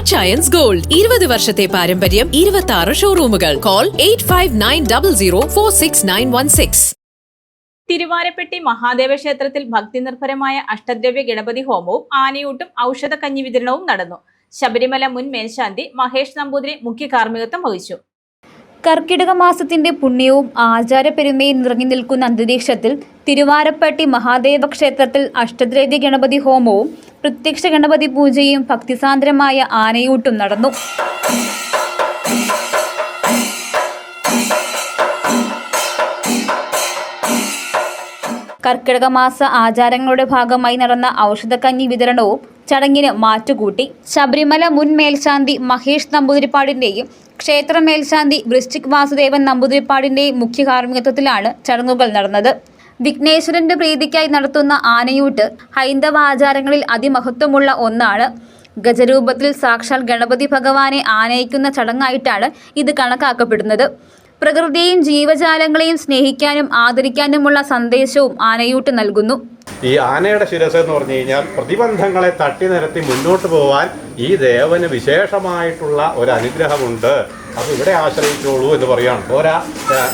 Achayans gold 20 വർഷത്തെ പാരമ്പര്യം 26 ഷോറൂമുകൾ. Call 8590046916. തിരുവാരപ്പെട്ടി Mahadeva ക്ഷേത്രത്തിൽ ഭക്തിനിർഭരമായ അഷ്ടദ്രവ്യ ഗണപതി ഹോമവും ആനയൂട്ടും ഔഷധക്കഞ്ഞി വിതരണവും നടന്നു. ശബരിമല മുൻ മേൽശാന്തി മഹേഷ് നമ്പൂതിരി മുഖ്യ കാർമ്മികത്വം വഹിച്ചു. കർക്കിടക മാസത്തിന്റെ പുണ്യവും ആചാരപ്പെരുമയും നിറഞ്ഞു നിൽക്കുന്ന അന്തരീക്ഷത്തിൽ തിരുവാരപ്പട്ടി മഹാദേവ ക്ഷേത്രത്തിൽ അഷ്ടദ്രവ്യ ഗണപതി ഹോമവും പ്രത്യക്ഷ ഗണപതി പൂജയും ഭക്തിസാന്ദ്രമായ ആനയൂട്ടും നടന്നു. കർക്കിടക മാസ ആചാരങ്ങളുടെ ഭാഗമായി നടന്ന ഔഷധക്കഞ്ഞി വിതരണവും ചടങ്ങിന് മാറ്റുകൂട്ടി. ശബരിമല മുൻ മേൽശാന്തി മഹേഷ് നമ്പൂതിരിപ്പാടിന്റെയും ക്ഷേത്ര മേൽശാന്തി വൃശ്ചിക് വാസുദേവൻ നമ്പൂതിരിപ്പാടിന്റെയും മുഖ്യ കാർമ്മികത്വത്തിലാണ് ചടങ്ങുകൾ നടന്നത്. വിഘ്നേശ്വരന്റെ പ്രീതിക്കായി നടത്തുന്ന ആനയൂട്ട് ഹൈന്ദവ ആചാരങ്ങളിൽ അതിമഹത്വമുള്ള ഒന്നാണ്. ഗജരൂപത്തിൽ സാക്ഷാൽ ഗണപതി ഭഗവാനെ ആനയിക്കുന്ന ചടങ്ങായിട്ടാണ് ഇത് കണക്കാക്കപ്പെടുന്നത്. പ്രകൃതിയെയും ജീവജാലങ്ങളെയും സ്നേഹിക്കാനും ആദരിക്കാനുമുള്ള സന്ദേശവും ആനയൂട്ട് നൽകുന്നു. ഈ ആനയുടെ ശിരസ് എന്ന് പറഞ്ഞു കഴിഞ്ഞാൽ പ്രതിബന്ധങ്ങളെ തട്ടി നിരത്തി മുന്നോട്ട് പോകാൻ ഈ ദേവന് വിശേഷമായിട്ടുള്ള ഒരു അനുഗ്രഹമുണ്ട്. അപ്പോൾ ഇവിടെ ആശ്രയിച്ചോളൂ എന്ന് പറയുകയാണ്. പോരാ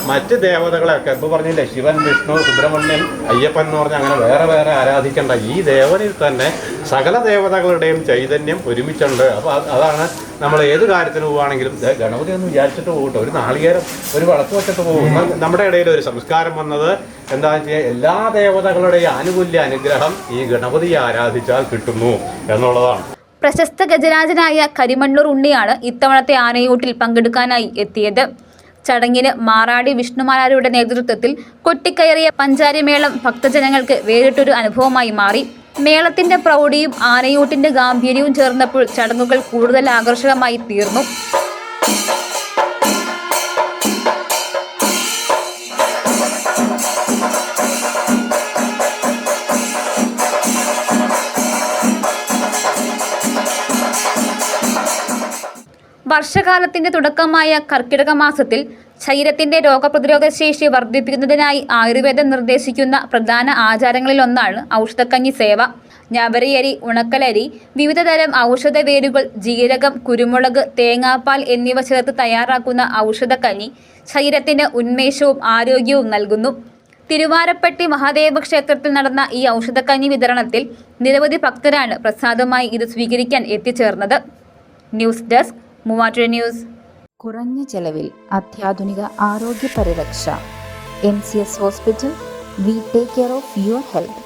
മറ്റ് ദേവതകളെയൊക്കെ ഇപ്പോൾ പറഞ്ഞില്ലേ, ശിവൻ, വിഷ്ണു, സുബ്രഹ്മണ്യൻ, അയ്യപ്പൻ എന്ന് പറഞ്ഞാൽ അങ്ങനെ വേറെ വേറെ ആരാധിക്കേണ്ട. ഈ ദേവനിൽ തന്നെ സകല ദേവതകളുടെയും ചൈതന്യം ഒരുമിച്ചുണ്ട്. അപ്പോൾ അതാണ് നമ്മൾ ഏത് കാര്യത്തിന് പോവുകയാണെങ്കിലും ഗണപതി ഒന്ന് വിചാരിച്ചിട്ട് പോകട്ടെ, ഒരു നാളികേരം ഒരു വളർത്ത് വെച്ചിട്ട് പോകും. നമ്മുടെ ഇടയിൽ ഒരു സംസ്കാരം വന്നത് എന്താണെന്ന് വെച്ചാൽ എല്ലാ ദേവതകളുടെയും ആനുകൂല്യ അനുഗ്രഹം ഈ ഗണപതിയെ ആരാധിച്ചാൽ കിട്ടുന്നു എന്നുള്ളതാണ്. പ്രശസ്ത ഗജരാജനായ കരിമണ്ണൂർ ഉണ്ണിയാണ് ഇത്തവണത്തെ ആനയൂട്ടിൽ പങ്കെടുക്കാനായി എത്തിയത്. ചടങ്ങിന് മാറാടി വിഷ്ണുമാരാരുടെ നേതൃത്വത്തിൽ കൊട്ടിക്കയറിയ പഞ്ചാരിമേളം ഭക്തജനങ്ങൾക്ക് വേറിട്ടൊരു അനുഭവമായി മാറി. മേളത്തിന്റെ പ്രൗഢിയും ആനയൂട്ടിന്റെ ഗാംഭീര്യവും ചേർന്നപ്പോൾ ചടങ്ങുകൾ കൂടുതൽ ആകർഷകമായി തീർന്നു. വർഷകാലത്തിന്റെ തുടക്കമായ കർക്കിടക മാസത്തിൽ ശരീരത്തിന്റെ രോഗപ്രതിരോധ ശേഷി വർദ്ധിപ്പിക്കുന്നതിനായി ആയുർവേദം നിർദ്ദേശിക്കുന്ന പ്രധാന ആചാരങ്ങളിലൊന്നാണ് ഔഷധക്കഞ്ഞി സേവ. ഞവരയരി, ഉണക്കലരി, വിവിധ തരം ഔഷധ വേരുകൾ, ജീരകം, കുരുമുളക്, തേങ്ങാപ്പാൽ എന്നിവ ചേർത്ത് തയ്യാറാക്കുന്ന ഔഷധക്കഞ്ഞി ശരീരത്തിന് ഉന്മേഷവും ആരോഗ്യവും നൽകുന്നു. തിരുവാരപ്പട്ടി മഹാദേവ ക്ഷേത്രത്തിൽ നടന്ന ഈ ഔഷധക്കഞ്ഞി വിതരണത്തിൽ നിരവധി ഭക്തരാണ് പ്രസാദമായി ഇത് സ്വീകരിക്കാൻ എത്തിച്ചേർന്നത്. News desk Muvattupuzha news. കുറഞ്ഞ ചെലവിൽ അത്യാധുനിക ആരോഗ്യ പരിരക്ഷ. MCS hospital. We take care of your health.